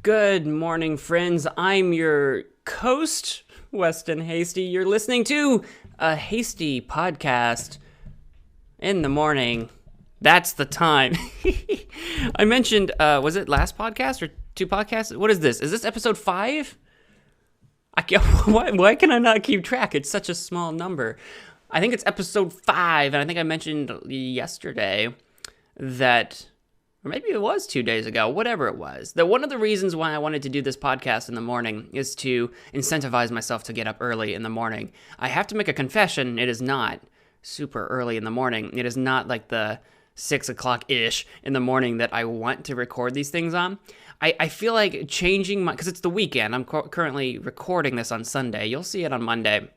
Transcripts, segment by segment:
Good morning, friends. I'm your host, Weston Hasty. You're listening to a Hasty Podcast in the morning. That's the time. I mentioned, was it last podcast or two podcasts? What is this? Is this episode 5? I can't, why can I not keep track? It's such a small number. I think it's episode 5, and I think I mentioned yesterday that, or maybe it was 2 days ago, whatever it was, that one of the reasons why I wanted to do this podcast in the morning is to incentivize myself to get up early in the morning. I have to make a confession, it is not super early in the morning. It is not like the 6 o'clock-ish in the morning that I want to record these things on. I feel like changing because it's the weekend. I'm currently recording this on Sunday. You'll see it on Monday.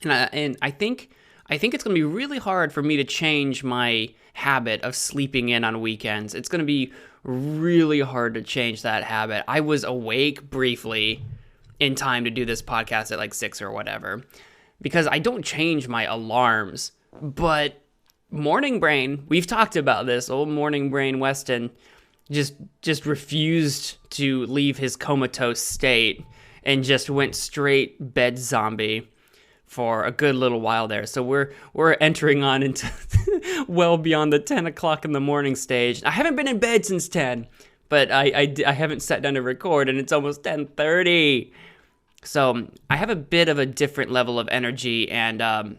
And I think it's going to be really hard for me to change my habit of sleeping in on weekends. It's going to be really hard to change that habit. I was awake briefly in time to do this podcast at like 6 or whatever, because I don't change my alarms. But morning brain, we've talked about this, old morning brain Weston just refused to leave his comatose state and just went straight bed zombie for a good little while there. So we're entering on into well beyond the 10 o'clock in the morning stage. I haven't been in bed since 10, but I haven't sat down to record, and it's almost 10:30. So I have a bit of a different level of energy and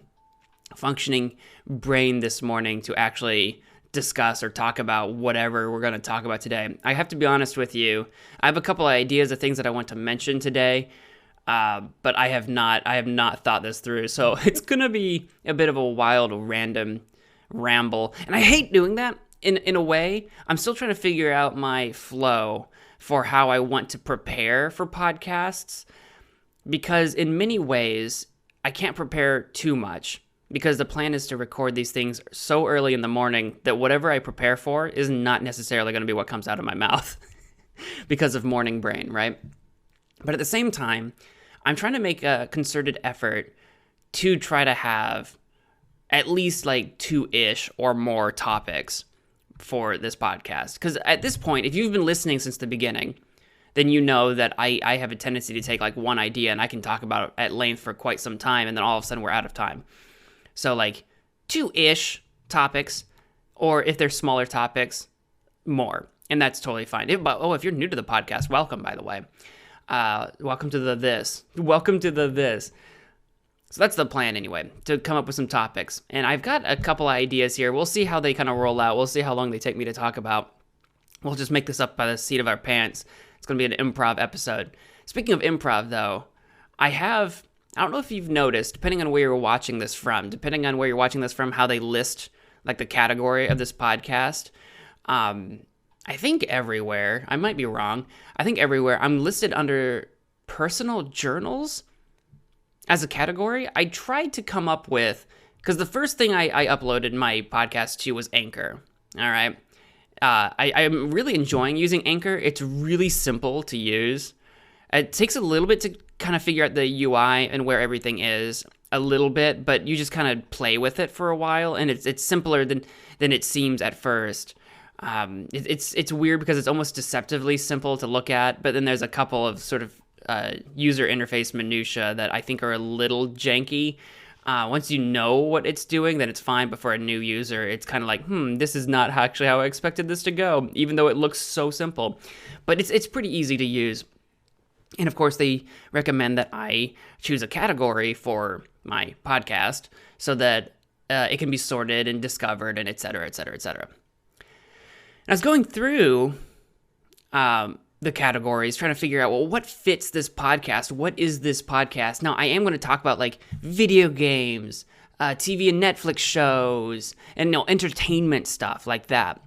functioning brain this morning to actually discuss or talk about whatever we're going to talk about today. I have to be honest with you. I have a couple of ideas of things that I want to mention today. But I have not thought this through. So it's going to be a bit of a wild, random ramble. And I hate doing that in a way. I'm still trying to figure out my flow for how I want to prepare for podcasts, because in many ways, I can't prepare too much, because the plan is to record these things so early in the morning that whatever I prepare for is not necessarily going to be what comes out of my mouth because of morning brain, right? But at the same time, I'm trying to make a concerted effort to try to have at least like 2-ish or more topics for this podcast. Because at this point, if you've been listening since the beginning, then you know that I have a tendency to take like one idea and I can talk about it at length for quite some time, and then all of a sudden we're out of time. So like 2-ish topics, or if they're smaller topics, more. And that's totally fine. If you're new to the podcast, welcome, by the way. Welcome to the this. Welcome to the this. So that's the plan anyway, to come up with some topics. And I've got a couple ideas here. We'll see how they kind of roll out. We'll see how long they take me to talk about. We'll just make this up by the seat of our pants. It's going to be an improv episode. Speaking of improv, though, I don't know if you've noticed, depending on where you're watching this from, how they list like the category of this podcast. I think everywhere, I might be wrong, I think everywhere I'm listed under personal journals as a category. I tried to come up with, because the first thing I uploaded my podcast to was Anchor, all right? I'm really enjoying using Anchor. It's really simple to use. It takes a little bit to kind of figure out the UI and where everything is a little bit, but you just kind of play with it for a while, and it's simpler than it seems at first. It's weird because it's almost deceptively simple to look at, but then there's a couple of sort of user interface minutia that I think are a little janky. Once you know what it's doing, then it's fine, but for a new user, it's kind of like, this is not actually how I expected this to go, even though it looks so simple. But it's pretty easy to use. And of course, they recommend that I choose a category for my podcast so that it can be sorted and discovered and et cetera, et cetera, et cetera. And I was going through the categories, trying to figure out, well, what fits this podcast? What is this podcast? Now, I am going to talk about like video games, TV and Netflix shows, and entertainment stuff like that.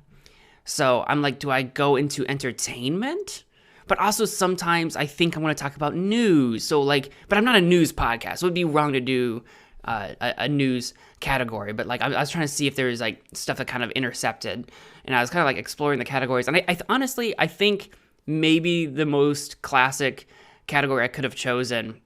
So I'm like, do I go into entertainment? But also sometimes I think I'm going to talk about news. So like, but I'm not a news podcast. So it would be wrong to do a news category. But like, I was trying to see if there was like stuff that kind of intercepted. And I was kind of like exploring the categories. And I honestly, I think maybe the most classic category I could have chosen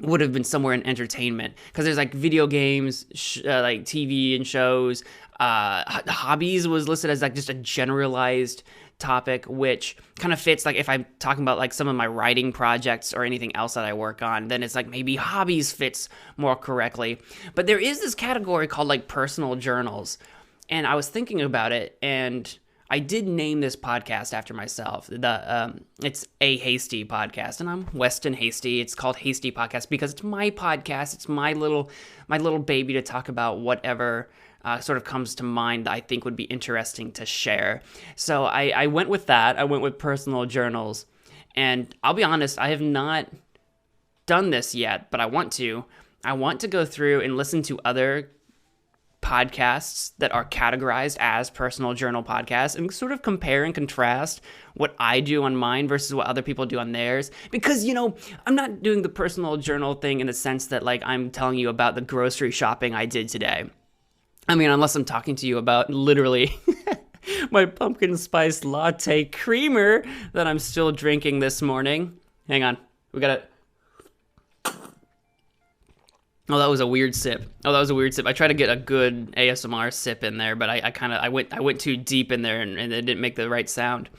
would have been somewhere in entertainment, because there's like video games, like TV and shows. Hobbies was listed as like just a generalized topic, which kind of fits, like, if I'm talking about, like, some of my writing projects or anything else that I work on, then it's like maybe hobbies fits more correctly. But there is this category called, like, personal journals, and I was thinking about it, and I did name this podcast after myself. It's a Hasty Podcast, and I'm Weston Hasty. It's called Hasty Podcast because it's my podcast. It's my little baby to talk about whatever sort of comes to mind that I think would be interesting to share. So I went with that. I went with personal journals. And I'll be honest, I have not done this yet, but I want to. I want to go through and listen to other podcasts that are categorized as personal journal podcasts and sort of compare and contrast what I do on mine versus what other people do on theirs. Because, I'm not doing the personal journal thing in the sense that, like, I'm telling you about the grocery shopping I did today. I mean, unless I'm talking to you about literally my pumpkin spice latte creamer that I'm still drinking this morning. Hang on. We got to... Oh, that was a weird sip. I tried to get a good ASMR sip in there, but I went too deep in there and it didn't make the right sound.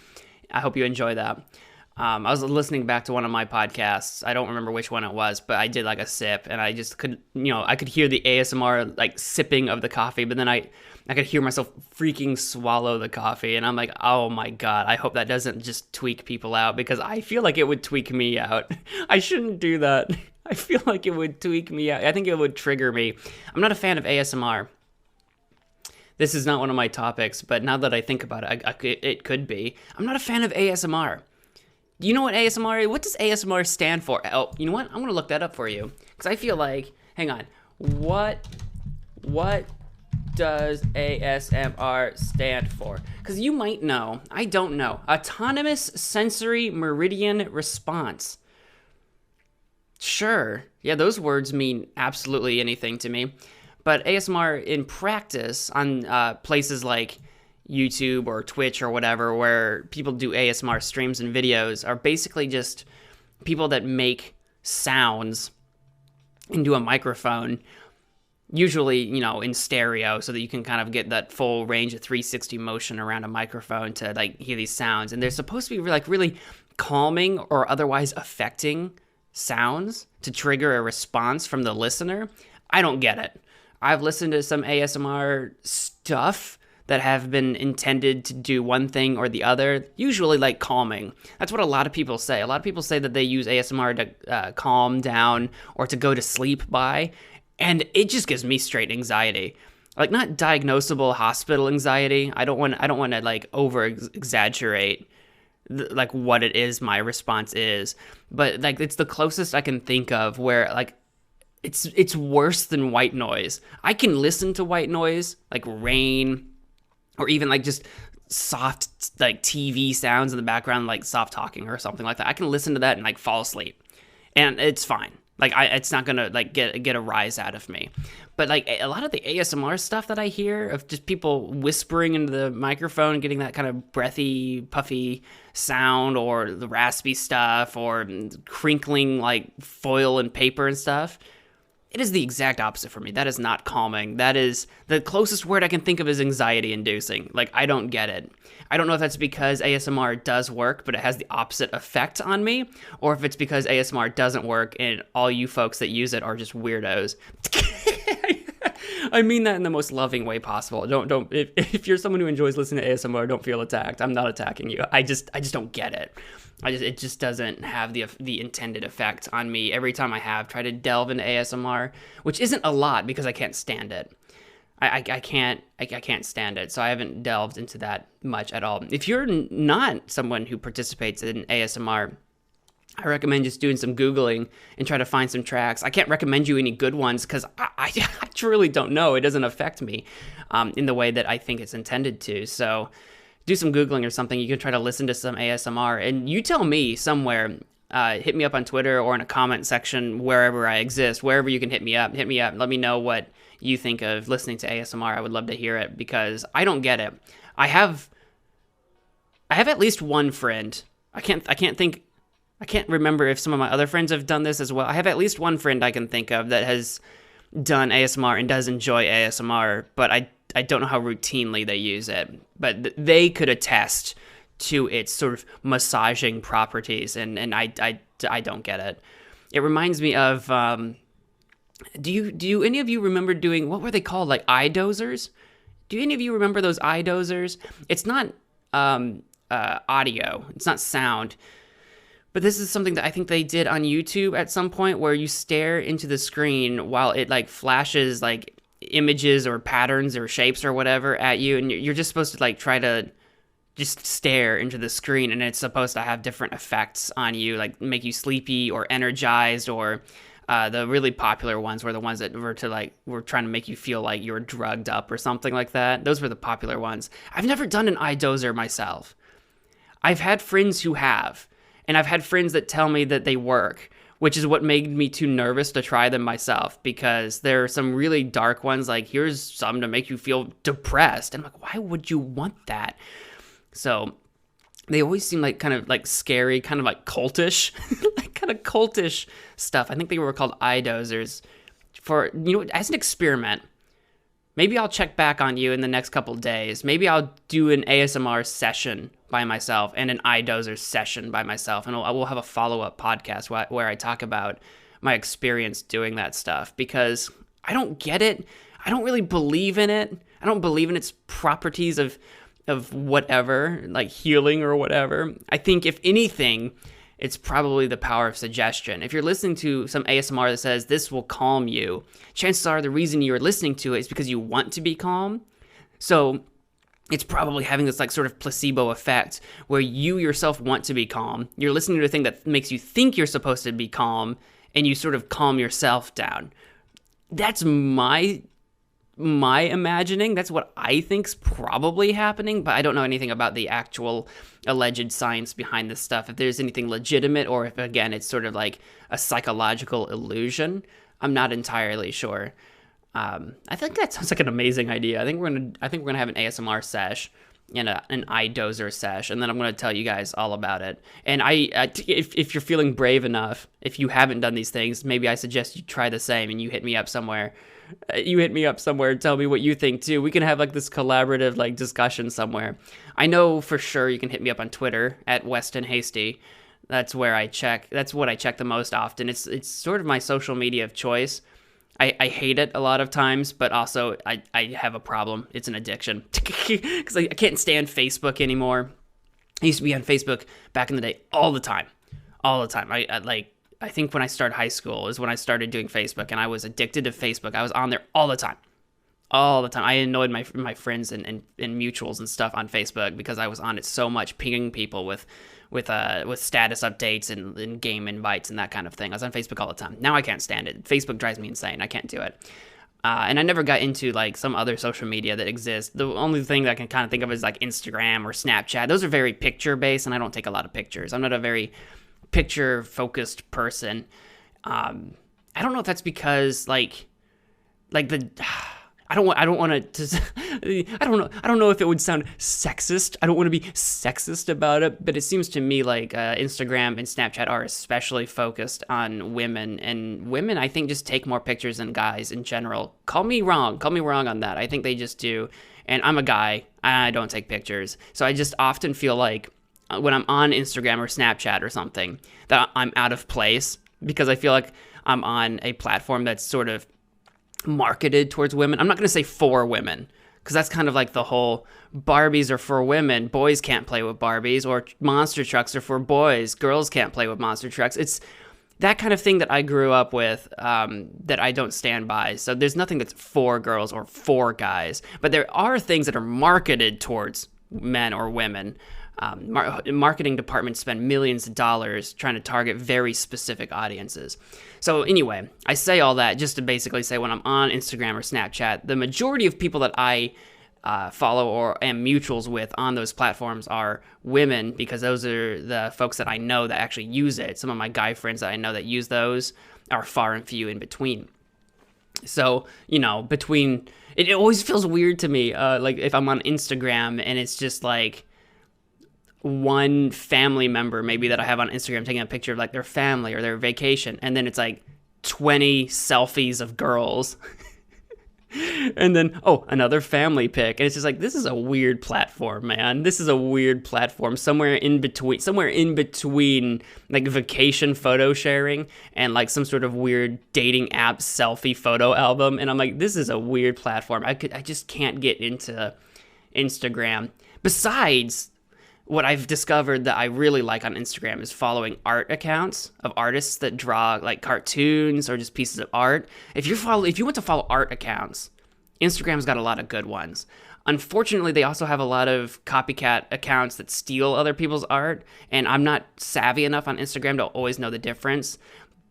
I hope you enjoy that. I was listening back to one of my podcasts. I don't remember which one it was, but I did like a sip, and I just could, I could hear the ASMR like sipping of the coffee, but then I could hear myself freaking swallow the coffee, and I'm like, oh my god, I hope that doesn't just tweak people out, because I feel like it would tweak me out. I shouldn't do that. I feel like it would tweak me out. I think it would trigger me. I'm not a fan of ASMR. This is not one of my topics, but now that I think about it, it could be. I'm not a fan of ASMR. Do you know what ASMR is? What does ASMR stand for? Oh, you know what? I'm going to look that up for you. Because I feel like, hang on. What does ASMR stand for? Because you might know. I don't know. Autonomous Sensory Meridian Response. Sure. Yeah, those words mean absolutely anything to me. But ASMR in practice on places like YouTube or Twitch or whatever, where people do ASMR streams and videos, are basically just people that make sounds into a microphone, usually, in stereo, so that you can kind of get that full range of 360 motion around a microphone to like hear these sounds. And they're supposed to be like really calming or otherwise affecting sounds to trigger a response from the listener. I don't get it. I've listened to some ASMR stuff that have been intended to do one thing or the other, usually like calming. That's what a lot of people say. A lot of people say that they use ASMR to calm down or to go to sleep by, and it just gives me straight anxiety. Like, not diagnosable hospital anxiety. I don't want to like over exaggerate like what it is my response is, but like it's the closest I can think of where like it's worse than white noise. I can listen to white noise, like rain, or even like just soft like TV sounds in the background, like soft talking or something like that. I can listen to that and like fall asleep, and it's fine. Like it's not gonna like get a rise out of me. But like a lot of the ASMR stuff that I hear of just people whispering into the microphone, getting that kind of breathy, puffy sound, or the raspy stuff, or crinkling like foil and paper and stuff, it is the exact opposite for me. That is not calming. That is the closest word I can think of is anxiety inducing. Like, I don't get it. I don't know if that's because ASMR does work, but it has the opposite effect on me, or if it's because ASMR doesn't work and all you folks that use it are just weirdos. I mean that in the most loving way possible. Don't if you're someone who enjoys listening to ASMR, don't feel attacked. I'm not attacking you. I just don't get it. It just doesn't have the intended effect on me. Every time I have tried to delve into ASMR, which isn't a lot because I can't stand it. I can't stand it, so I haven't delved into that much at all. If you're not someone who participates in ASMR, I recommend just doing some Googling and try to find some tracks. I can't recommend you any good ones because I truly don't know. It doesn't affect me in the way that I think it's intended to. So do some Googling or something. You can try to listen to some ASMR, and you tell me somewhere. Hit me up on Twitter or in a comment section wherever I exist. Wherever you can hit me up. Let me know what you think of listening to ASMR. I would love to hear it because I don't get it. I have at least one friend. I can't remember if some of my other friends have done this as well. I have at least one friend I can think of that has done ASMR and does enjoy ASMR, but I don't know how routinely they use it. But they could attest to its sort of massaging properties, and I don't get it. It reminds me of do any of you remember doing, what were they called, like eye dozers? Do any of you remember those eye dozers? It's not audio, it's not sound, but this is something that I think they did on YouTube at some point, where you stare into the screen while it like flashes like images or patterns or shapes or whatever at you, and you're just supposed to like try to just stare into the screen, and it's supposed to have different effects on you, like make you sleepy or energized, or the really popular ones were the ones that were trying to make you feel like you were drugged up or something like that. Those were the popular ones. I've never done an eye dozer myself. I've had friends who have, and I've had friends that tell me that they work, which is what made me too nervous to try them myself, because there are some really dark ones, like here's some to make you feel depressed. And I'm like, why would you want that? So they always seem like kind of like scary, kind of like cultish, like kind of cultish stuff. I think they were called eye dozers for, as an experiment. Maybe I'll check back on you in the next couple days. Maybe I'll do an ASMR session by myself and an eye dozer session by myself, and I will have a follow-up podcast where I talk about my experience doing that stuff, because I don't get it. I don't really believe in it. I don't believe in its properties of whatever, like healing or whatever. I think if anything, it's probably the power of suggestion. If you're listening to some ASMR that says this will calm you, chances are the reason you're listening to it is because you want to be calm. So it's probably having this like sort of placebo effect where you yourself want to be calm. You're listening to a thing that makes you think you're supposed to be calm, and you sort of calm yourself down. That's my imagining. That's what I think's probably happening, but I don't know anything about the actual alleged science behind this stuff. If there's anything legitimate, or if again it's sort of like a psychological illusion, I'm not entirely sure. I think that sounds like an amazing idea. I think we're gonna have an ASMR sesh and an eye dozer sesh, and then I'm gonna tell you guys all about it. And if you're feeling brave enough, if you haven't done these things, maybe I suggest you try the same, and you hit me up somewhere. And tell me what you think too. We can have like this collaborative like discussion somewhere. I know for sure you can hit me up on Twitter at Weston Hasty. That's where I check. That's what I check the most often. It's sort of my social media of choice. I hate it a lot of times, but also I have a problem. It's an addiction because I can't stand Facebook anymore. I used to be on Facebook back in the day all the time. I think when I started high school is when I started doing Facebook, and I was addicted to Facebook. I was on there all the time. I annoyed my friends and mutuals and stuff on Facebook because I was on it so much, pinging people with status updates and game invites and that kind of thing. I was on Facebook all the time. Now I can't stand it. Facebook drives me insane. I can't do it. And I never got into like some other social media that exists. The only thing that I can kind of think of is like Instagram or Snapchat. Those are very picture based, and I don't take a lot of pictures. I'm not a very picture focused person. I don't know if that's because I don't know if it would sound sexist. I don't want to be sexist about it, but it seems to me like Instagram and Snapchat are especially focused on women, and women I think just take more pictures than guys in general. Call me wrong on that. I think they just do, and I'm a guy. I don't take pictures, so I just often feel like when I'm on Instagram or Snapchat or something that I'm out of place, because I feel like I'm on a platform that's sort of marketed towards women. I'm not going to say for women, because that's kind of like the whole Barbies are for women, boys can't play with Barbies, or monster trucks are for boys, girls can't play with monster trucks. It's that kind of thing that I grew up with, that I don't stand by. So there's nothing that's for girls or for guys, but there are things that are marketed towards men or women. Marketing departments spend millions of dollars trying to target very specific audiences. So anyway, I say all that just to basically say when I'm on Instagram or Snapchat, the majority of people that I follow or am mutuals with on those platforms are women, because those are the folks that I know that actually use it. Some of my guy friends that I know that use those are far and few in between. So, between, it always feels weird to me, like if I'm on Instagram and it's just like one family member maybe that I have on Instagram taking a picture of like their family or their vacation, and then it's like 20 selfies of girls. And then, another family pic. And it's just like, this is a weird platform, man. This is a weird platform. Somewhere in between like vacation photo sharing and like some sort of weird dating app selfie photo album. And I'm like, this is a weird platform. I just can't get into Instagram. Besides, what I've discovered that I really like on Instagram is following art accounts of artists that draw like cartoons or just pieces of art. If you want to follow art accounts, Instagram's got a lot of good ones. Unfortunately, they also have a lot of copycat accounts that steal other people's art, and I'm not savvy enough on Instagram to always know the difference,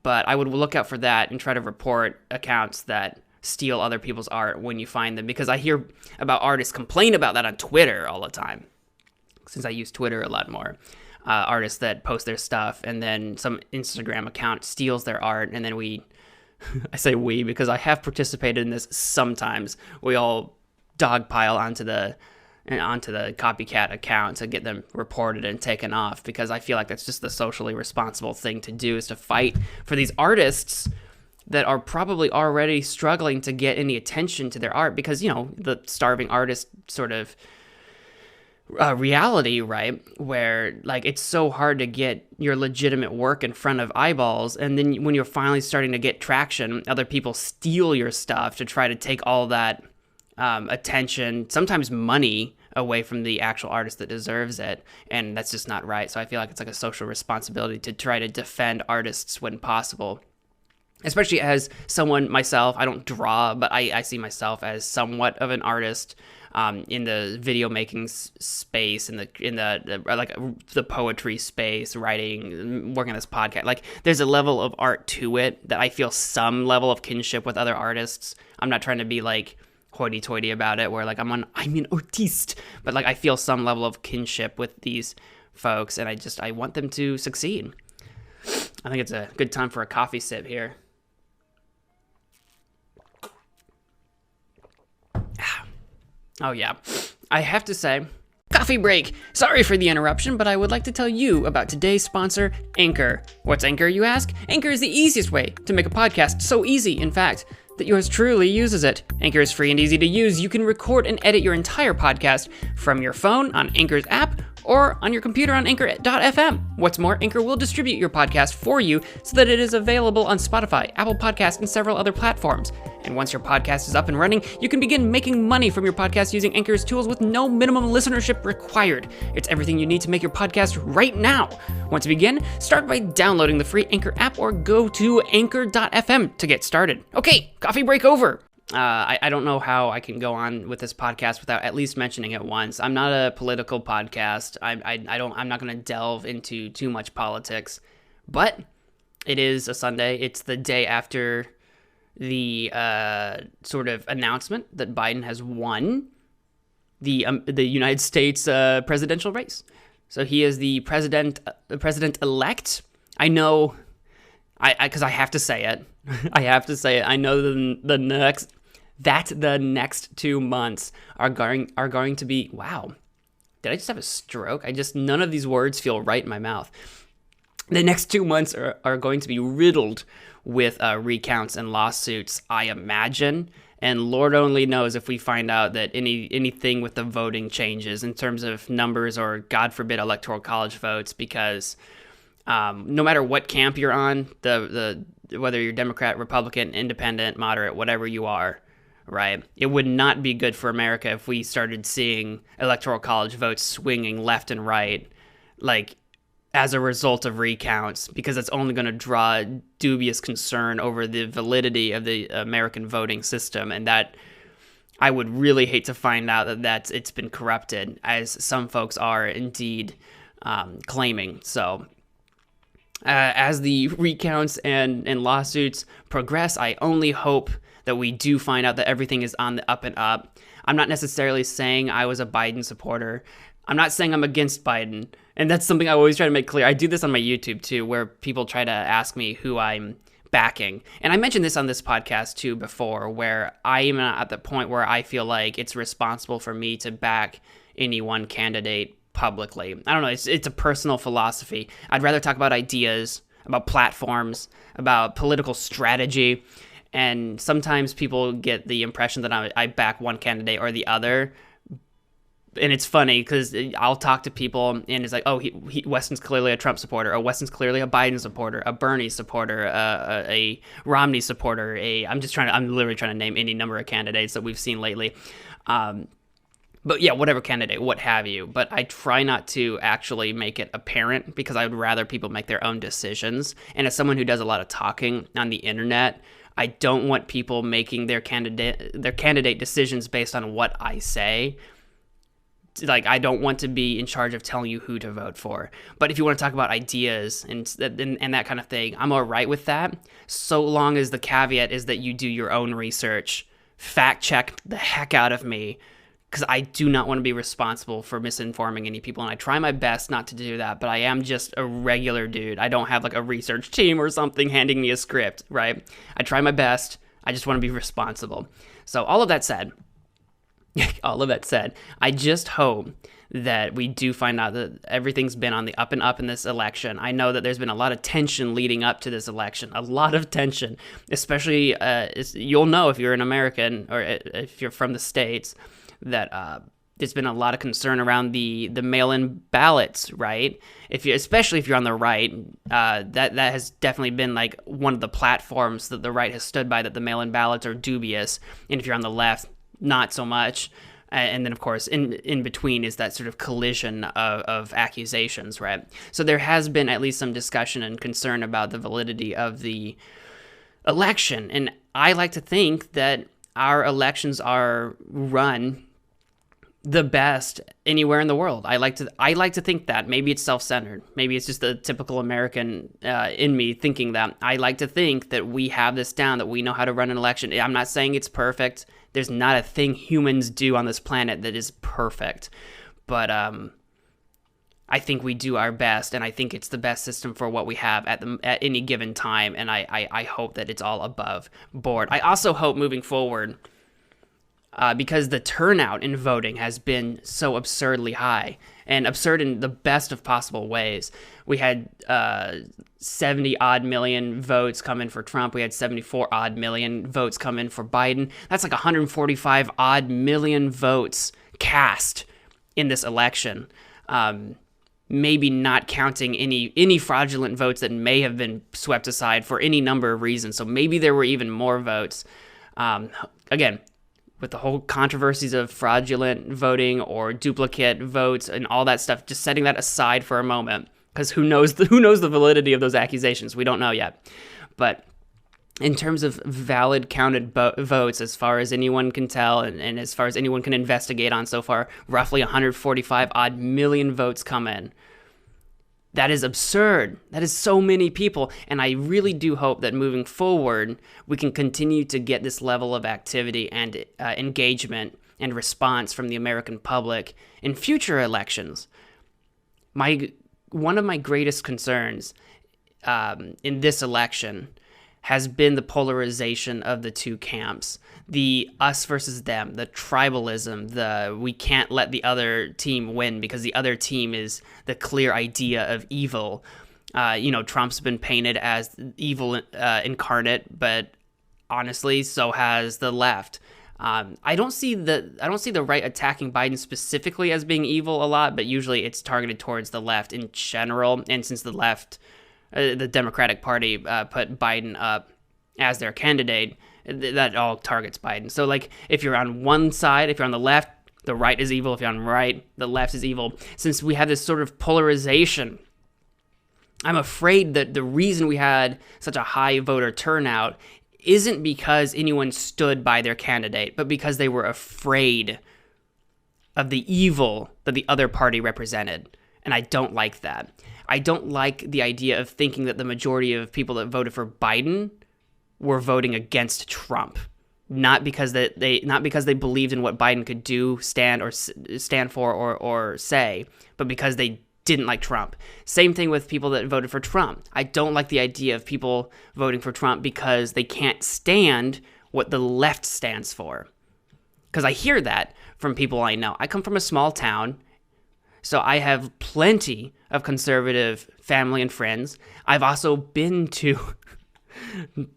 but I would look out for that and try to report accounts that steal other people's art when you find them, because I hear about artists complain about that on Twitter all the time. Since I use Twitter a lot more, artists that post their stuff and then some Instagram account steals their art, and then I say we because I have participated in this sometimes, we all dogpile onto the copycat account to get them reported and taken off, because I feel like that's just the socially responsible thing to do, is to fight for these artists that are probably already struggling to get any attention to their art, because, the starving artist sort of reality, right, where like it's so hard to get your legitimate work in front of eyeballs, and then when you're finally starting to get traction, other people steal your stuff to try to take all that attention, sometimes money, away from the actual artist that deserves it, and that's just not right. So I feel like it's like a social responsibility to try to defend artists when possible. Especially as someone myself, I don't draw, but I see myself as somewhat of an artist in the video making space, in the poetry space, writing, working on this podcast. Like, there's a level of art to it that I feel some level of kinship with other artists. I'm not trying to be like hoity-toity about it, where like I'm an artiste, but like I feel some level of kinship with these folks, and I want them to succeed. I think it's a good time for a coffee sip here. Oh yeah, I have to say, coffee break! Sorry for the interruption, but I would like to tell you about today's sponsor, Anchor. What's Anchor, you ask? Anchor is the easiest way to make a podcast, so easy, in fact, that yours truly uses it. Anchor is free and easy to use. You can record and edit your entire podcast from your phone on Anchor's app or on your computer on Anchor.fm. What's more, Anchor will distribute your podcast for you so that it is available on Spotify, Apple Podcasts, and several other platforms. And once your podcast is up and running, you can begin making money from your podcast using Anchor's tools with no minimum listenership required. It's everything you need to make your podcast right now. Want to begin? Start by downloading the free Anchor app or go to Anchor.fm to get started. Okay, coffee break over. I don't know how I can go on with this podcast without at least mentioning it once. I'm not a political podcast. I'm not going to delve into too much politics, but it is a Sunday. It's the day after the sort of announcement that Biden has won the United States presidential race. So he is the president-elect. I know, because I have to say it. I have to say it. I know the next 2 months are going to be, wow. Did I just have a stroke? None of these words feel right in my mouth. The next 2 months are going to be riddled with recounts and lawsuits, I imagine. And Lord only knows if we find out that anything with the voting changes in terms of numbers or, God forbid, electoral college votes, because no matter what camp you're on, whether you're Democrat, Republican, Independent, moderate, whatever you are, right? It would not be good for America if we started seeing electoral college votes swinging left and right, like, as a result of recounts, because it's only going to draw dubious concern over the validity of the American voting system, and that I would really hate to find out that it's been corrupted, as some folks are indeed claiming. So as the recounts and lawsuits progress, I only hope that we do find out that everything is on the up and up. I'm not necessarily saying I was a Biden supporter. I'm not saying I'm against Biden. And that's something I always try to make clear. I do this on my YouTube too, where people try to ask me who I'm backing. And I mentioned this on this podcast too before, where I am at the point where I feel like it's responsible for me to back any one candidate publicly. I don't know, it's a personal philosophy. I'd rather talk about ideas, about platforms, about political strategy. And sometimes people get the impression that I back one candidate or the other. And it's funny because I'll talk to people and it's like, oh, Weston's clearly a Trump supporter, or Weston's clearly a Biden supporter, a Bernie supporter, a Romney supporter. I'm literally trying to name any number of candidates that we've seen lately. But yeah, whatever candidate, what have you. But I try not to actually make it apparent because I would rather people make their own decisions. And as someone who does a lot of talking on the internet, I don't want people making their candidate decisions based on what I say. Like, I don't want to be in charge of telling you who to vote for. But if you want to talk about ideas and that kind of thing, I'm all right with that, so long as the caveat is that you do your own research, fact check the heck out of me, because I do not want to be responsible for misinforming any people, and I try my best not to do that, but I am just a regular dude. I don't have like a research team or something handing me a script, right? I try my best. I just want to be responsible. So all of that said, I just hope that we do find out that everything's been on the up and up in this election. I know that there's been a lot of tension leading up to this election, a lot of tension, especially, you'll know if you're an American or if you're from the States, that there's been a lot of concern around the mail-in ballots, right? Especially if you're on the right, that has definitely been like one of the platforms that the right has stood by, that the mail-in ballots are dubious, and if you're on the left, not so much. And then, of course, in between is that sort of collision of accusations, right? So there has been at least some discussion and concern about the validity of the election. And I like to think that our elections are run the best anywhere in the world. I like to think that. Maybe it's self-centered. Maybe it's just the typical American in me thinking that. I like to think that we have this down, that we know how to run an election. I'm not saying it's perfect. There's not a thing humans do on this planet that is perfect. But I think we do our best, and I think it's the best system for what we have at any given time, and I hope that it's all above board. I also hope moving forward, because the turnout in voting has been so absurdly high, and absurd in the best of possible ways. We had 70-odd million votes come in for Trump. We had 74-odd million votes come in for Biden. That's like 145-odd million votes cast in this election. Maybe not counting any fraudulent votes that may have been swept aside for any number of reasons. So maybe there were even more votes. Again, with the whole controversies of fraudulent voting or duplicate votes and all that stuff, just setting that aside for a moment, because who knows the validity of those accusations? We don't know yet. But in terms of valid counted votes, as far as anyone can tell, and as far as anyone can investigate on so far, roughly 145-odd million votes come in. That is absurd. That is so many people. And I really do hope that moving forward, we can continue to get this level of activity and engagement and response from the American public in future elections. One of my greatest concerns in this election has been the polarization of the two camps, the us versus them, the tribalism, the we can't let the other team win because the other team is the clear idea of evil. Trump's been painted as evil incarnate, but honestly, so has the left. I don't see the right attacking Biden specifically as being evil a lot, but usually it's targeted towards the left in general. And since the left, the Democratic Party put Biden up as their candidate, that all targets Biden. So like if you're on one side, if you're on the left, the right is evil. If you're on the right, the left is evil. Since we have this sort of polarization, I'm afraid that the reason we had such a high voter turnout isn't because anyone stood by their candidate, but because they were afraid of the evil that the other party represented. And I don't like that. I don't like the idea of thinking that the majority of people that voted for Biden were voting against Trump, not because they believed in what Biden could do, stand for, or say, but because they didn't like Trump. Same thing with people that voted for Trump. I don't like the idea of people voting for Trump because they can't stand what the left stands for. Because I hear that from people I know. I come from a small town, so I have plenty of conservative family and friends. I've also been to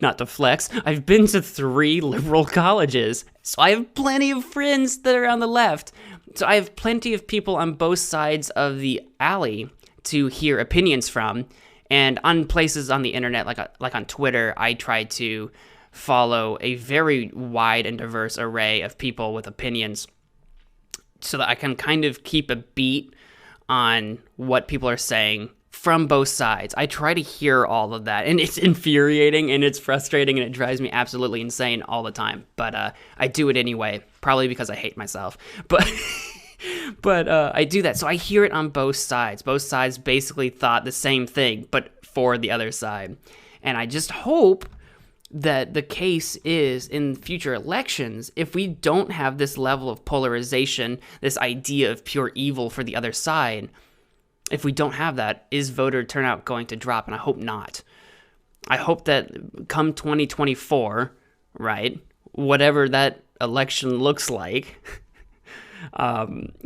Not to flex, I've been to 3 liberal colleges, so I have plenty of friends that are on the left. So I have plenty of people on both sides of the alley to hear opinions from. And on places on the internet, like on Twitter, I try to follow a very wide and diverse array of people with opinions so that I can kind of keep a beat on what people are saying from both sides. I try to hear all of that, and it's infuriating, and it's frustrating, and it drives me absolutely insane all the time. But I do it anyway, probably because I hate myself. But I do that, so I hear it on both sides. Both sides basically thought the same thing, but for the other side. And I just hope that the case is in future elections, if we don't have this level of polarization, this idea of pure evil for the other side, if we don't have that, is voter turnout going to drop? And I hope not. I hope that come 2024, right, whatever that election looks like,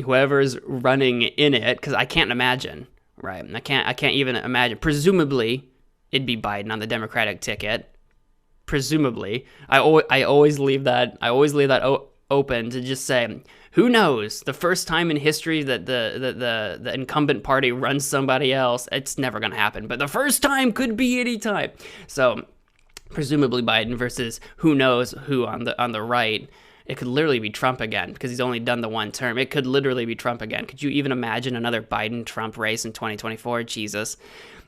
whoever's running in it, because I can't imagine, right? I can't even imagine. Presumably, it'd be Biden on the Democratic ticket. Presumably, I always leave that open to just say, who knows? The first time in history that the incumbent party runs somebody else, it's never going to happen. But the first time could be any time. So presumably Biden versus who knows who on the right. It could literally be Trump again because he's only done the one term. It could literally be Trump again. Could you even imagine another Biden-Trump race in 2024? Jesus.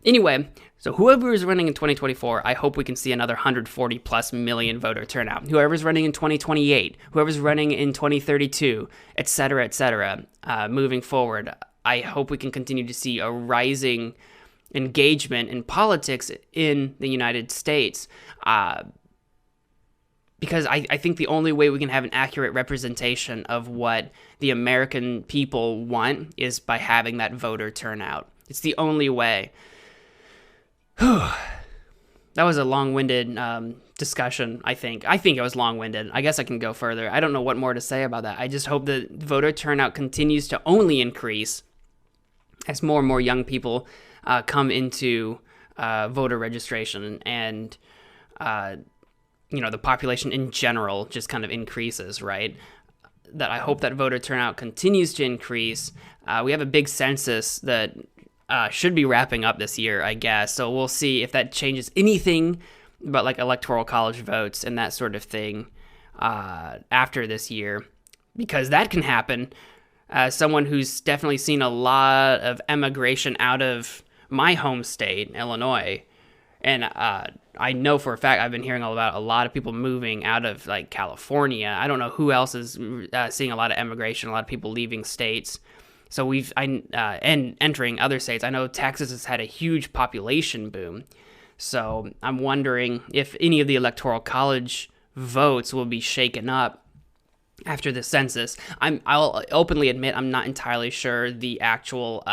Anyway, so whoever is running in 2024, I hope we can see another 140 plus million voter turnout. Whoever's running in 2028, whoever's running in 2032, et cetera, moving forward, I hope we can continue to see a rising engagement in politics in the United States. Because I think the only way we can have an accurate representation of what the American people want is by having that voter turnout. It's the only way. That was a long-winded discussion, I think. I think it was long-winded. I guess I can go further. I don't know what more to say about that. I just hope that voter turnout continues to only increase as more and more young people come into voter registration and the population in general just kind of increases, right? That I hope that voter turnout continues to increase. We have a big census that should be wrapping up this year, I guess. So we'll see if that changes anything about like electoral college votes and that sort of thing after this year, because that can happen. As someone who's definitely seen a lot of emigration out of my home state, Illinois, and I know for a fact I've been hearing all about a lot of people moving out of like California. I don't know who else is seeing a lot of emigration, a lot of people leaving states. So and entering other states. I know Texas has had a huge population boom. So I'm wondering if any of the electoral college votes will be shaken up after the census. I'll openly admit I'm not entirely sure the actual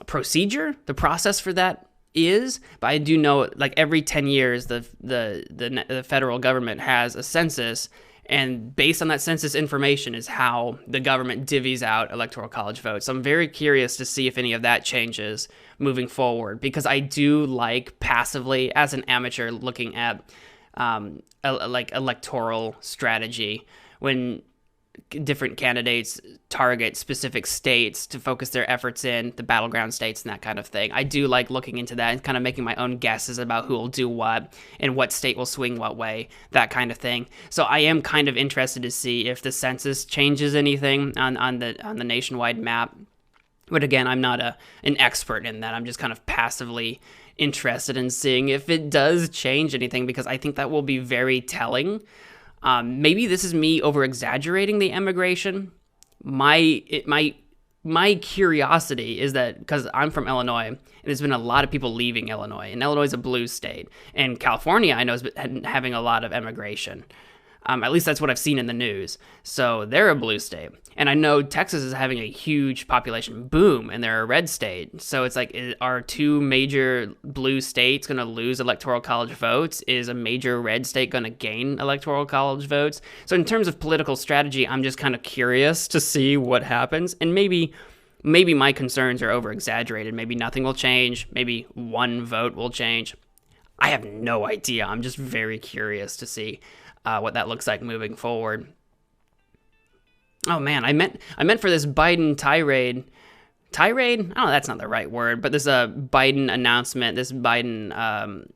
procedure, the process for that is, but I do know like every 10 years the federal government has a census, and based on that census information is how the government divvies out electoral college votes. So I'm very curious to see if any of that changes moving forward, because I do like passively as an amateur looking at like electoral strategy when different candidates target specific states to focus their efforts in, the battleground states and that kind of thing. I do like looking into that and kind of making my own guesses about who will do what and what state will swing what way, that kind of thing. So I am kind of interested to see if the census changes anything on the nationwide map. But again, I'm not an expert in that. I'm just kind of passively interested in seeing if it does change anything, because I think that will be very telling. Maybe this is me over-exaggerating the emigration. My curiosity is that, because I'm from Illinois, and there's been a lot of people leaving Illinois, and Illinois is a blue state, and California, I know, has been having a lot of emigration. At least that's what I've seen in the news. So they're a blue state. And I know Texas is having a huge population boom, and they're a red state. So it's like, are two major blue states going to lose electoral college votes? Is a major red state going to gain electoral college votes? So in terms of political strategy, I'm just kind of curious to see what happens. And maybe my concerns are over-exaggerated. Maybe nothing will change. Maybe one vote will change. I have no idea. I'm just very curious to see what that looks like moving forward. Oh man, I meant for this Biden tirade. Tirade? Oh, that's not the right word, but this Biden announcement, this Biden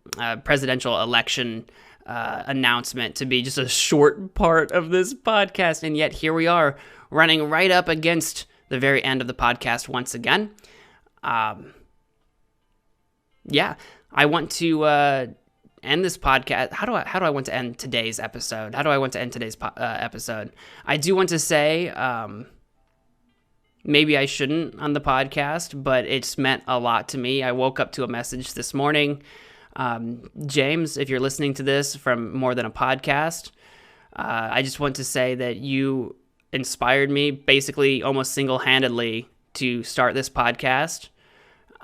presidential election announcement to be just a short part of this podcast, and yet here we are, running right up against the very end of the podcast once again. Yeah, I want to end this podcast. How do I want to end today's episode? How do I want to end today's episode? I do want to say, maybe I shouldn't on the podcast, but it's meant a lot to me. I woke up to a message this morning. James, if you're listening to this from More Than a Podcast, I just want to say that you inspired me basically almost single-handedly to start this podcast.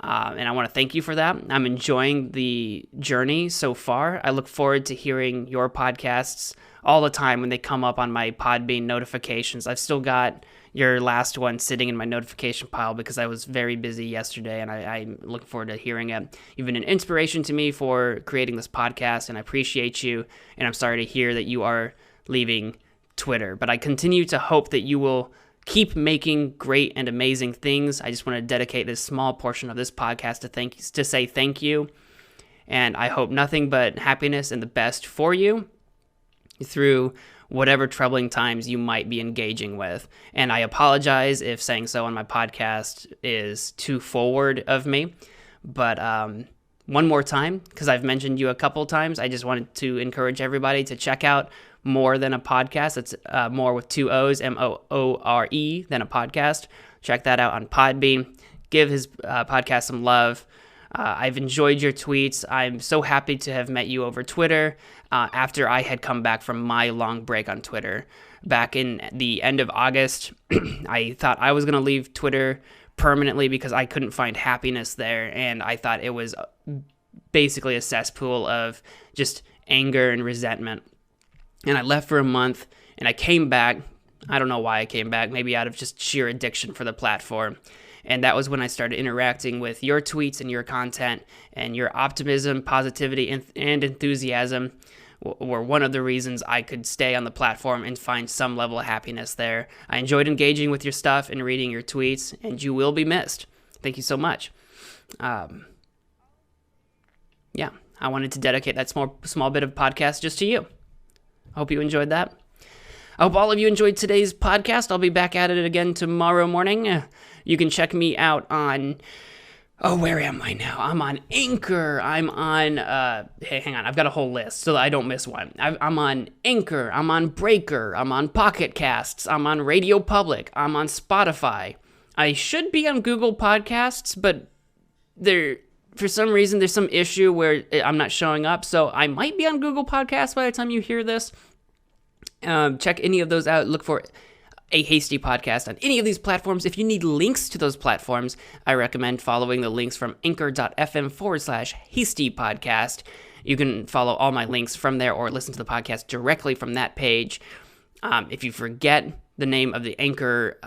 And I want to thank you for that. I'm enjoying the journey so far. I look forward to hearing your podcasts all the time when they come up on my Podbean notifications. I've still got your last one sitting in my notification pile because I was very busy yesterday, and I'm looking forward to hearing it. You've been an inspiration to me for creating this podcast, and I appreciate you, and I'm sorry to hear that you are leaving Twitter. But I continue to hope that you will keep making great and amazing things. I just want to dedicate this small portion of this podcast to say thank you, and I hope nothing but happiness and the best for you through whatever troubling times you might be engaging with. And I apologize if saying so on my podcast is too forward of me, but one more time, because I've mentioned you a couple times, I just wanted to encourage everybody to check out More Than a Podcast. It's more with two O's, MOORE, than a podcast. Check that out on Podbean. Give his podcast some love. I've enjoyed your tweets. I'm so happy to have met you over Twitter after I had come back from my long break on Twitter. Back in the end of August, I thought I was going to leave Twitter permanently because I couldn't find happiness there, and I thought it was basically a cesspool of just anger and resentment. And I left for a month, and I came back. I don't know why I came back, maybe out of just sheer addiction for the platform. And that was when I started interacting with your tweets and your content, and your optimism, positivity, and enthusiasm were one of the reasons I could stay on the platform and find some level of happiness there. I enjoyed engaging with your stuff and reading your tweets, and you will be missed. Thank you so much. Yeah, I wanted to dedicate that small bit of podcast just to you. I hope you enjoyed that. I hope all of you enjoyed today's podcast. I'll be back at it again tomorrow morning. You can check me out on... Oh, where am I now? I'm on Anchor. I'm on... Hey, hang on. I've got a whole list so that I don't miss one. I'm on Anchor. I'm on Breaker. I'm on Pocket Casts. I'm on Radio Public. I'm on Spotify. I should be on Google Podcasts, but for some reason, there's some issue where I'm not showing up. So I might be on Google Podcasts by the time you hear this. Check any of those out. Look for a Hasty Podcast on any of these platforms. If you need links to those platforms, I recommend following the links from anchor.fm/Hasty Podcast. You can follow all my links from there or listen to the podcast directly from that page. If you forget the name of the Anchor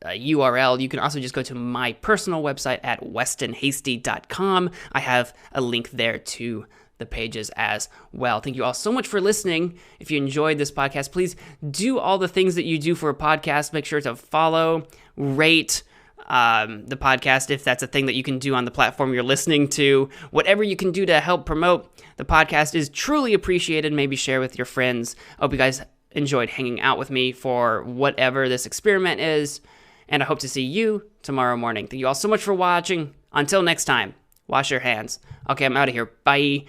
URL, you can also just go to my personal website at westonhasty.com. I have a link there to the pages as well. Thank you all so much for listening. If you enjoyed this podcast, please do all the things that you do for a podcast. Make sure to follow, rate the podcast if that's a thing that you can do on the platform you're listening to. Whatever you can do to help promote the podcast is truly appreciated. Maybe share with your friends. I hope you guys enjoyed hanging out with me for whatever this experiment is, and I hope to see you tomorrow morning. Thank you all so much for watching. Until next time, wash your hands. Okay, I'm out of here. Bye.